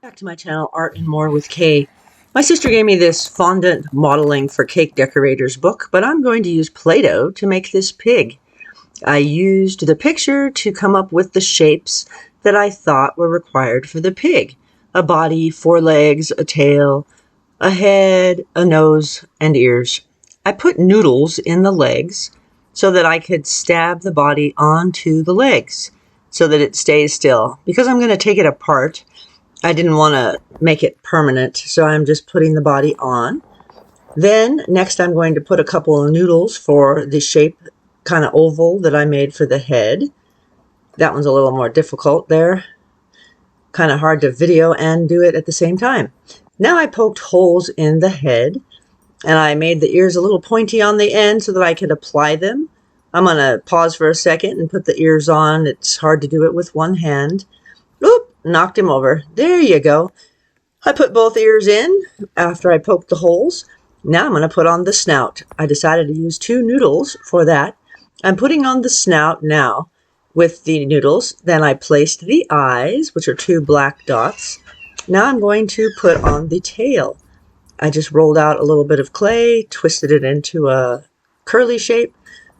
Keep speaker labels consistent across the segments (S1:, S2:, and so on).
S1: Back to my channel, Art and More with Kay. My sister gave me this fondant modeling for cake decorators book, but I'm going to use Play-Doh to make this pig. I used the picture to come up with the shapes that I thought were required for the pig. A body, 4 legs, a tail, a head, a nose, and ears. I put noodles in the legs so that I could stab the body onto the legs so that it stays still. Because I'm going to take it apart, I didn't want to make it permanent, so I'm just putting the body on. Then next I'm going to put a couple of noodles for the shape, kind of oval, that I made for the head. That one's a little more difficult there. Kind of hard to video and do it at the same time. Now I poked holes in the head, and I made the ears a little pointy on the end so that I could apply them. I'm going to pause for a second and put the ears on. It's hard to do it with one hand. Oop, knocked him over. There you go. I put both ears in after I poked the holes. Now I'm going to put on the snout. I decided to use 2 noodles for that. I'm putting on the snout now with the noodles. Then I placed the eyes, which are 2 black dots. Now I'm going to put on the tail. I just rolled out a little bit of clay, twisted it into a curly shape,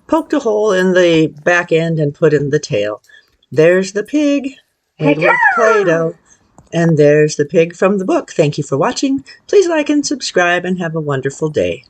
S1: poked a hole in the back end, and put in the tail. There's the pig made with Play-Doh. And there's the pig from the book. Thank you for watching. Please like and subscribe and have a wonderful day.